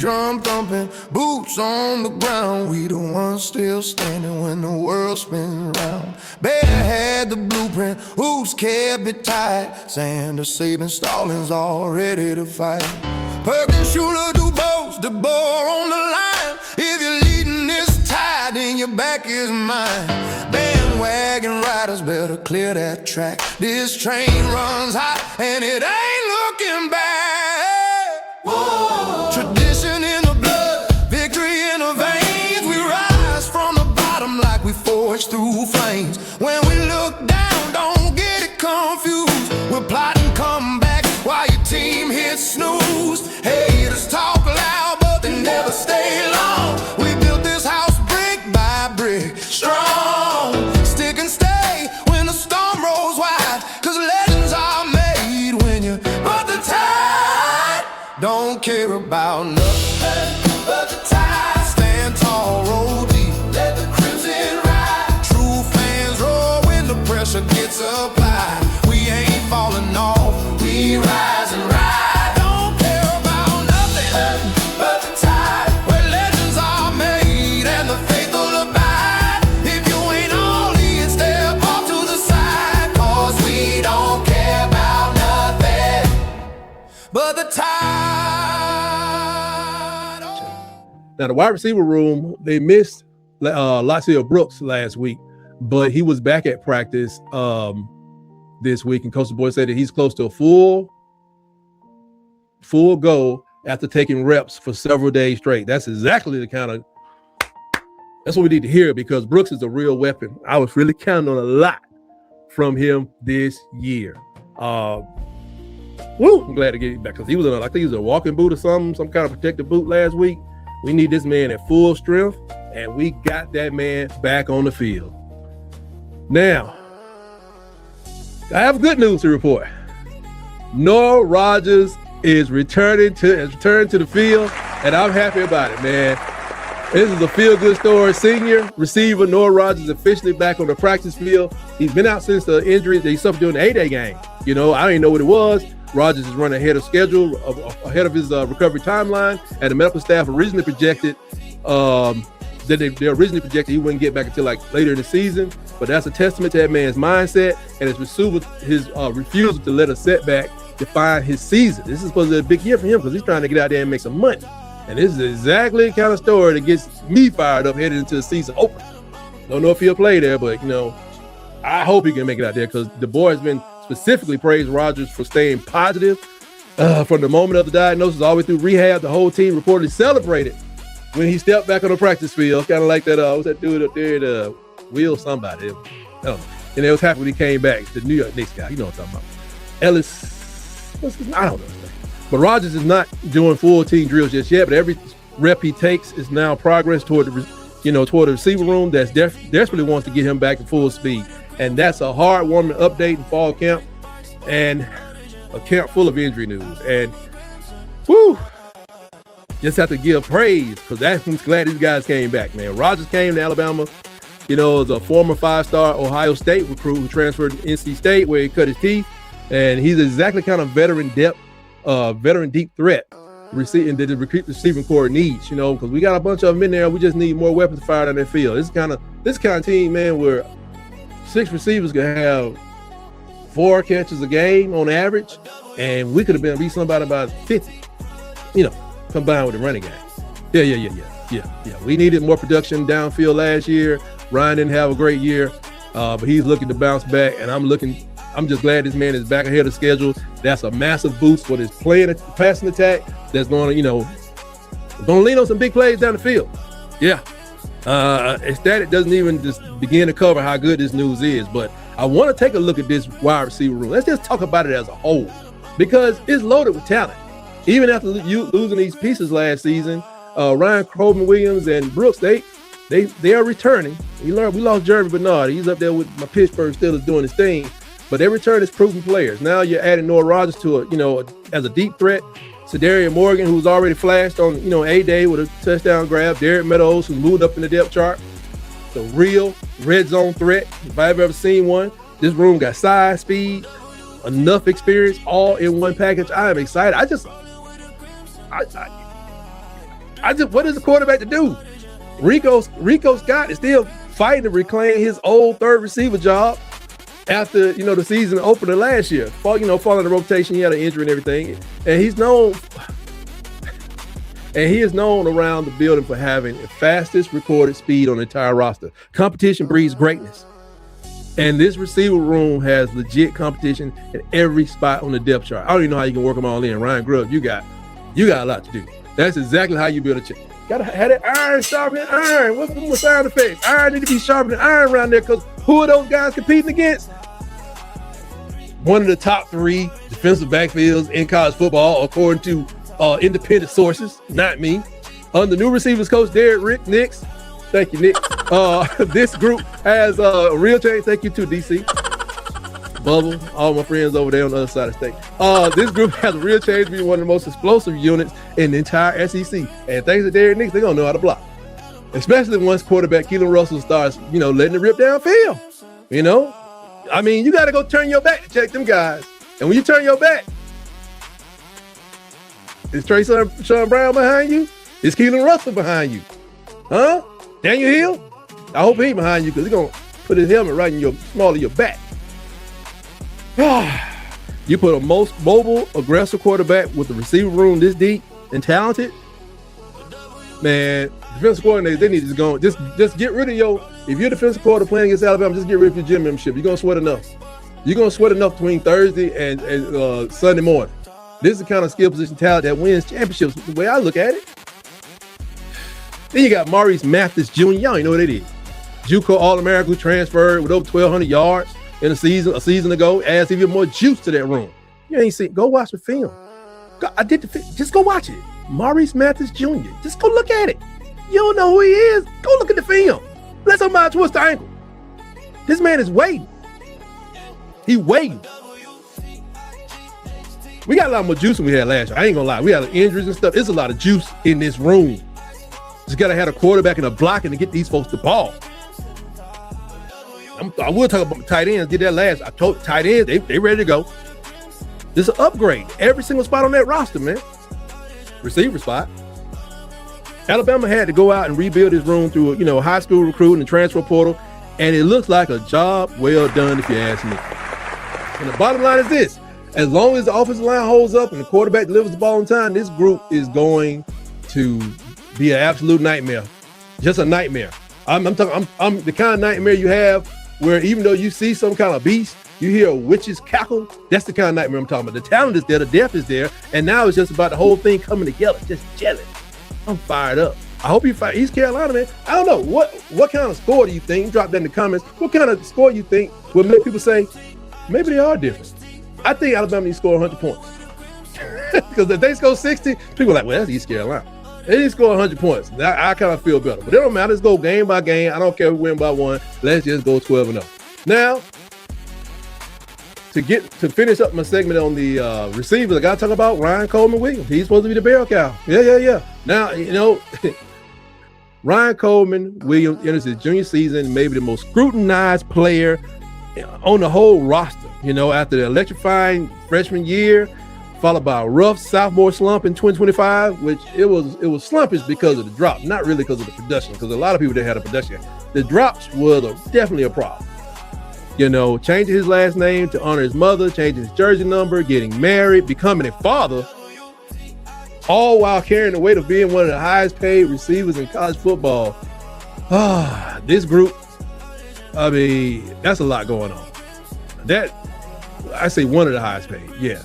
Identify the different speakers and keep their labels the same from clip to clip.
Speaker 1: drum thumping, boots on the ground. We the ones still standing when the world spins round. Bear had the blueprint, who's kept it tight, saying the Saban Stallings all ready to fight. Perkins, Schuler, DuBose, DeBoer on the line. If you're leading this tide, then your back is mine. Bandwagon riders better clear that track. This train runs hot and it ain't looking back. Whoa. Tradition in the blood, victory in the veins. We rise from the bottom like we forged through flames. When we look down, don't get it confused. We're plotting comeback while your team hits snooze. Haters talk loud, but they never stay long. We built this house brick by brick, strong. Stick and stay when the storm rolls wide, 'cause legends are made when you but the tide don't care about nothing but the tide. Stand tall, roll deep, let the crimson ride. True fans roar when the pressure gets applied. We ain't falling off, we rise and ride. Don't care about nothing but the tide, where legends are made and the faithful abide. If you ain't all in, step off to the side, 'cause we don't care about nothing but the tide.
Speaker 2: Now, the wide receiver room, they missed Lacio Brooks last week, but he was back at practice this week, and Coach Boyd said that he's close to a full go after taking reps for several days straight. That's exactly the kind of that's what we need to hear, because Brooks is a real weapon. I was really counting on a lot from him this year. I'm glad to get him back, because he was in I think he was a walking boot or some kind of protective boot last week. We need this man at full strength, and we got that man back on the field. Now, I have good news to report. Noah Rogers is returning to the field, and I'm happy about it, man. This is a feel-good story. Senior receiver Noah Rogers officially back on the practice field. He's been out since the injury that he suffered during the A-Day game. You know, I didn't know what it was. Rogers is running ahead of schedule, ahead of his recovery timeline, and the medical staff originally projected they originally projected he wouldn't get back until like later in the season. But that's a testament to that man's mindset and his refusal to let a setback define his season. This is supposed to be a big year for him, because he's trying to get out there and make some money. And this is exactly the kind of story that gets me fired up headed into the season opener. Don't know if he'll play there, but, you know, I hope he can make it out there, because the boy has been specifically praised Rogers for staying positive from the moment of the diagnosis all the way through rehab. The whole team reportedly celebrated when he stepped back on the practice field, kind of like that. What's that dude up there? Will somebody? I don't know. And they was happy when he came back. The New York Knicks guy, you know what I'm talking about? Ellis. I don't know. But Rogers is not doing full team drills just yet. But every rep he takes is now progress toward the receiver room that's desperately wants to get him back to full speed. And that's a heartwarming update in fall camp, and a camp full of injury news. And just have to give praise, because I'm glad these guys came back, man. Rogers came to Alabama, as a former 5-star Ohio State recruit who transferred to NC State, where he cut his teeth. And he's exactly kind of veteran deep threat receiving that the receiving core needs, because we got a bunch of them in there. We just need more weapons to fire down that field. This kind of team, man, where 6 receivers could have 4 catches a game on average, and we could have been beat somebody about 50, combined with the running game. Yeah. We needed more production downfield last year. Ryan didn't have a great year, but he's looking to bounce back, and I'm just glad this man is back ahead of schedule. That's a massive boost for this passing attack that's going to lean on some big plays down the field. Yeah. It doesn't even just begin to cover how good this news is, but I want to take a look at this wide receiver room. Let's just talk about it as a whole, because it's loaded with talent. Even after losing these pieces last season, Ryan Coleman-Williams and Brooks, they are returning. We lost Jeremy Bernard. He's up there with my Pittsburgh Steelers doing his thing, but they return as proven players. Now you're adding Noah Rogers to as a deep threat. Sedarian Morgan, who's already flashed on A-Day with a touchdown grab. Derek Meadows, who moved up in the depth chart. The real red zone threat, if I've ever seen one. This room got size, speed, enough experience, all in one package. I am excited. What is the quarterback to do? Rico Scott is still fighting to reclaim his old third receiver job after, the season opener last year. Following the rotation, he had an injury and everything. And he is known around the building for having the fastest recorded speed on the entire roster. Competition breeds greatness. And this receiver room has legit competition at every spot on the depth chart. I don't even know how you can work them all in. Ryan Grubb, you got a lot to do. That's exactly how you build a team. Gotta have that iron sharpening iron. What's the sound effects? Iron need to be sharpening iron around there, because who are those guys competing against? One of the top 3 defensive backfields in college football, according to independent sources, not me. The new receivers coach, Rick Nix. Thank you, Nick. This group has a real chance. Thank you to DC. Bubble, all my friends over there on the other side of the state. This group has a real chance to be one of the most explosive units in the entire SEC. And thanks to Derek Nix, they're going to know how to block. Especially once quarterback Keelan Russell starts, letting it rip downfield. You got to go turn your back to check them guys. And when you turn your back, is Sean Brown behind you? Is Keelan Russell behind you? Huh? Daniel Hill? I hope he ain't behind you, because he's going to put his helmet right in your small of your back. You put a most mobile, aggressive quarterback with the receiver room this deep and talented, man. Defensive coordinators, they need to just get rid of if you're a defensive coordinator playing against Alabama, just get rid of your gym membership. You're gonna sweat enough. You're gonna sweat enough between Thursday and Sunday morning. This is the kind of skill position talent that wins championships, the way I look at it. Then you got Maurice Mathis Jr. Y'all ain't know what it is. JUCO All-American, who transferred with over 1,200 yards in a season ago, adds even more juice to that room. You ain't seen. Go watch the film. Just go watch it. Maurice Mathis Jr. Just go look at it. You don't know who he is? Go look at the film. Let somebody twist the ankle. This man is waiting. He waiting. We got a lot more juice than we had last year. I ain't gonna lie. We had injuries and stuff. There's a lot of juice in this room. Just gotta have a quarterback and a blocking to get these folks the ball. I will talk about tight ends. Did that last. I told tight ends, they ready to go. This is an upgrade. Every single spot on that roster, man. Receiver spot. Alabama had to go out and rebuild his room through, high school recruiting and transfer portal, and it looks like a job well done, if you ask me. And the bottom line is this: as long as the offensive line holds up and the quarterback delivers the ball on time, this group is going to be an absolute nightmare. Just a nightmare. I'm the kind of nightmare you have where even though you see some kind of beast, you hear a witch's cackle. That's the kind of nightmare I'm talking about. The talent is there, the depth is there, and now it's just about the whole thing coming together, just gelling. I'm fired up. I hope you fight East Carolina, man. I don't know. What kind of score do you think? Drop that in the comments. What kind of score you think would make people say, maybe they are different? I think Alabama needs to score 100 points. Because if they score 60, people are like, well, that's East Carolina. They need to score 100 points. I kind of feel better. But it don't matter. Let's go game by game. I don't care if we win by 1. Let's just go 12-0. Now, to finish up my segment on the receivers, I got to talk about Ryan Coleman-Williams. He's supposed to be the bell cow. Yeah. Now, Ryan Coleman-Williams enters his junior season, maybe the most scrutinized player on the whole roster. After the electrifying freshman year, followed by a rough sophomore slump in 2025, which it was slumpish because of the drop, not really because of the production, because a lot of people didn't have the production. The drops were definitely a problem. Changing his last name to honor his mother, changing his jersey number, getting married, becoming a father, all while carrying the weight of being one of the highest paid receivers in college football. This group, that's a lot going on. That, I say one of the highest paid, yeah.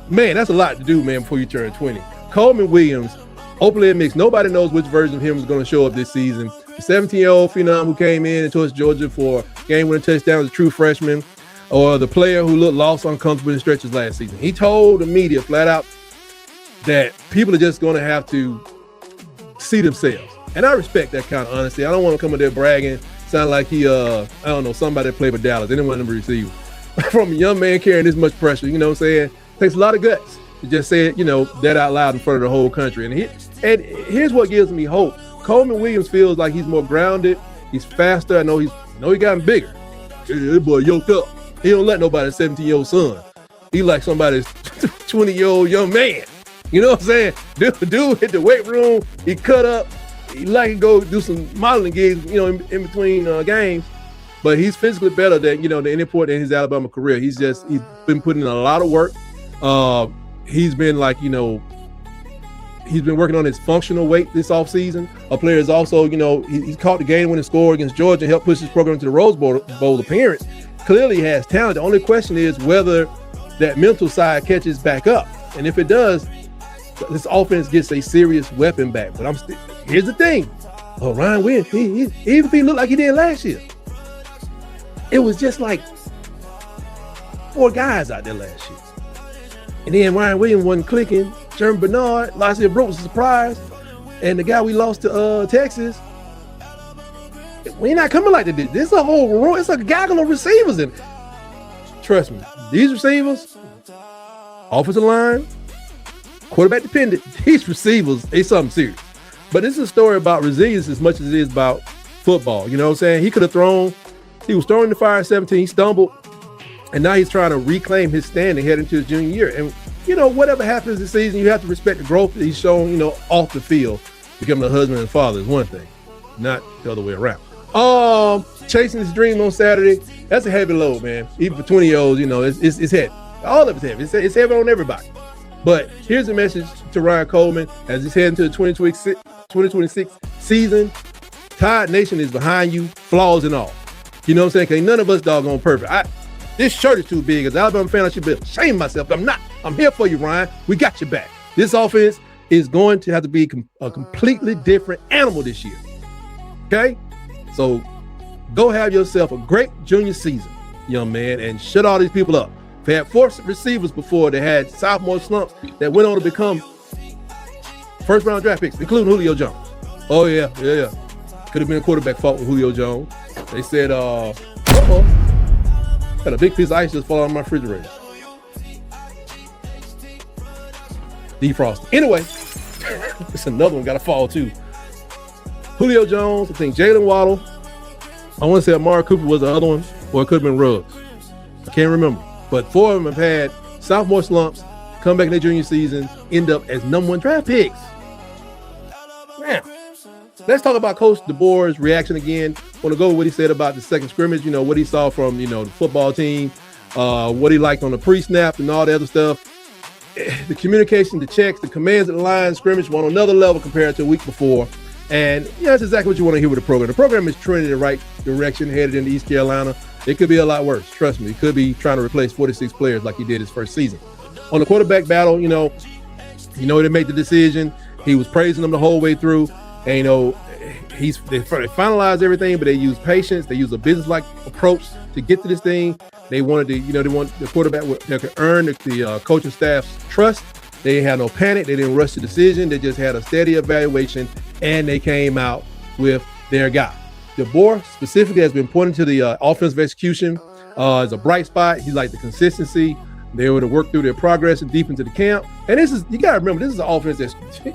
Speaker 2: Man, that's a lot to do, man, before you turn 20. Coleman-Williams, openly admits nobody knows which version of him is going to show up this season. The 17-year-old phenom who came in and towards Georgia for game-winning touchdown as a true freshman, or the player who looked lost, uncomfortable in stretches last season. He told the media flat out that people are just going to have to see themselves. And I respect that kind of honesty. I don't want to come in there bragging, sound like he, somebody that played for Dallas. They didn't want him to receive. From a young man carrying this much pressure, you know what I'm saying? Takes a lot of guts to just say it, that out loud in front of the whole country. And here's what gives me hope. Coleman-Williams feels like he's more grounded. He's faster. I know he gotten bigger. This boy yoked up. He don't let nobody's 17-year-old son. He like somebody's 20-year-old young man. You know what I'm saying? Dude hit the weight room. He cut up. He like to go do some modeling gigs, you know, in between games. But he's physically better than, you know, than any point in his Alabama career. He's been putting in a lot of work. He's been like, you know, he's been working on his functional weight this offseason. A player is also, you know, he's caught the game-winning score against Georgia and helped push his program to the Rose Bowl appearance. Clearly he has talent. The only question is whether that mental side catches back up. And if it does, this offense gets a serious weapon back. But here's the thing. Oh, Ryan Williams, even if he looked like he did last year, it was just like 4 guys out there last year. And then Ryan Williams wasn't clicking. Jeremy Bernard, Lacia Brooks was a surprise. And the guy we lost to Texas, we ain't not coming like this. This is a whole row. It's a gaggle of receivers. And trust me, these receivers, offensive line, quarterback dependent, these receivers, they something serious. But this is a story about resilience as much as it is about football. You know what I'm saying? He could have thrown, he was throwing the fire at 17, he stumbled, and now he's trying to reclaim his standing heading into his junior year. And, you know, whatever happens this season, you have to respect the growth that he's shown, you know, off the field. Becoming a husband and father is one thing, not the other way around. Chasing his dream on Saturday, that's a heavy load, man. Even for 20-year-olds, you know, it's heavy. All of it's heavy. It's heavy on everybody. But here's a message to Ryan Coleman as he's heading to the 2026 season. Tide Nation is behind you, flaws and all. You know what I'm saying? Because none of us doggone perfect. This shirt is too big. As an Alabama fan, I should be ashamed of myself. I'm not. I'm here for you, Ryan. We got your back. This offense is going to have to be a completely different animal this year. Okay? So go have yourself a great junior season, young man, and shut all these people up. They had 4 receivers before they had sophomore slumps that went on to become first-round draft picks, including Julio Jones. Oh, yeah. Could have been a quarterback fault with Julio Jones. They said, got a big piece of ice just fall on my refrigerator. Defrosted. Anyway, it's another one got to fall too. Julio Jones, I think Jalen Waddle. I want to say Amari Cooper was the other one, or it could have been Ruggs. I can't remember. But 4 of them have had sophomore slumps, come back in their junior season, end up as #1 draft picks. Man, let's talk about Coach DeBoer's reaction again. I want to go with what he said about the second scrimmage, you know, what he saw from, you know, the football team, what he liked on the pre-snap and all the other stuff. The communication, the checks, the commands at the line scrimmage were on another level compared to a week before. And yeah, that's exactly what you want to hear with the program. The program is trending in the right direction, headed into East Carolina. It could be a lot worse. Trust me. It could be trying to replace 46 players like he did his first season. On the quarterback battle, you know, they made the decision. He was praising them the whole way through. And, you know, they finalized everything, but they used patience. They used a business-like approach to get to this thing. They wanted to, they want the quarterback that could earn the coaching staff's trust. They didn't have no panic. They didn't rush the decision. They just had a steady evaluation, and they came out with their guy. DeBoer specifically has been pointing to the offensive execution as a bright spot. He liked the consistency. They were to work through their progress and deep into the camp. And this is, you got to remember, this is an offense that's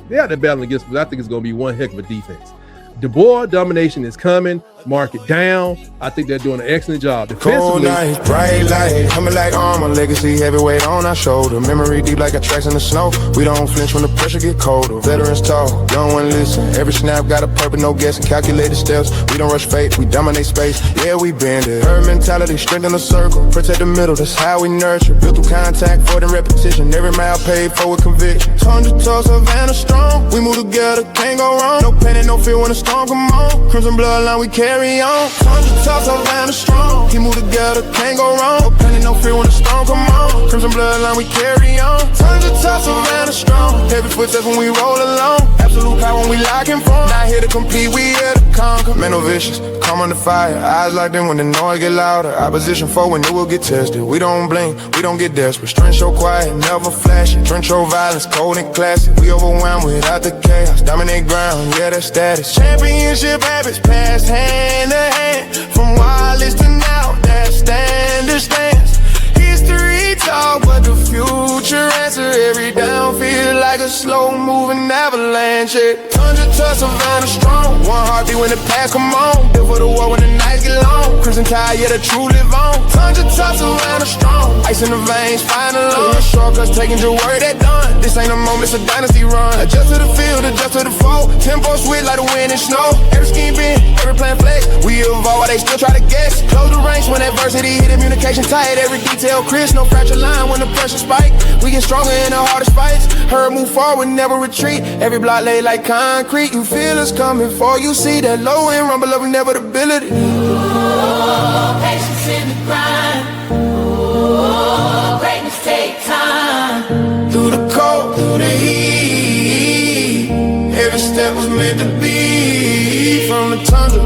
Speaker 2: they're out there battling against, but I think it's going to be one heck of a defense. DeBoer domination is coming. Mark it down. I think they're doing an excellent job.
Speaker 1: Cold night, bright light, coming like armor, legacy heavyweight on our shoulder. Memory deep like a tracks in the snow. We don't flinch when the pressure get colder. Veterans talk, young one listen. Every snap got a purpose, no guessing. Calculated steps, we don't rush fate, we dominate space. Yeah, we bend it. Herd mentality, strengthen the circle. Protect the middle, that's how we nurture. Built through contact, for the repetition. Every mile paid for with conviction. 100 toes, Savannah strong. We move together, can't go wrong. No panic, no fear when the storm come on. Crimson bloodline, we carry on. 100 tops, Savannah strong. He move together, can't go wrong. No panic, no fear when the storm come on. Crimson bloodline, we carry on. 100 tops, Savannah strong. Heavy footsteps when we roll along. Absolute power when we lock and form. Not here to compete, we here to conquer. Man, no vicious, calm under fire. Eyes like them when the noise get louder. Opposition foe when it will get tested. We don't blink, we don't get desperate. Strength show quiet, never flashing. Trench show violence, cold and classic. We overwhelmed without the chaos. Dominate ground, yeah, that's status. Championship habits, pass hand to hand. From wireless to now, that standard stance. History talk, but the future answer. Every down feel like like a slow-moving avalanche. Tundra to Savannah strong, one heartbeat when the past come on. Built for the war when the nights get long. Crimson tide, yeah, the true live on. Tundra to Savannah strong, ice in the veins, fine and long. Shortcuts taking your word that done. This ain't a moment, it's a dynasty run. Adjust to the field, adjust to the foe. Tempo switch like the wind and snow. Every scheme bend, every plan flex. We evolve while they still try to guess. Close the ranks when adversity hit, communication tight. Every detail crisp, no fracture line when the pressure spike. We get stronger in the hardest fights. Heard move forward, never retreat. Every block laid like concrete. You feel us coming for you. See that low end rumble of inevitability.
Speaker 3: Ooh, patience in the grind. Ooh, greatness take time.
Speaker 1: Through the cold, through the heat, every step was meant to be. From the tundra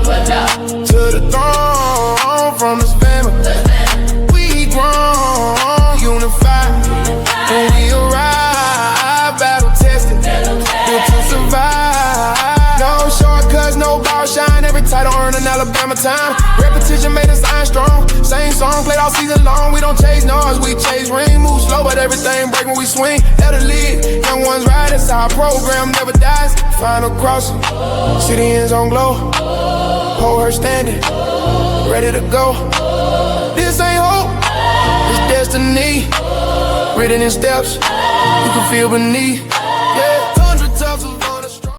Speaker 1: to the throne, from this family we grown, unified, and we arrive, battle tested, built to survive. No shortcuts, no ball shine. Every title earned in Alabama time. Repetition made us iron strong. Same song played all season long. We don't chase noise, we chase ring. Move slow, but everything break when we swing. Let the lead, young ones ride. That's our program, never dies. Final crossing, city ends on glow. Hold her standing, ready to go. This ain't hope, it's destiny. Written in steps, you can feel beneath.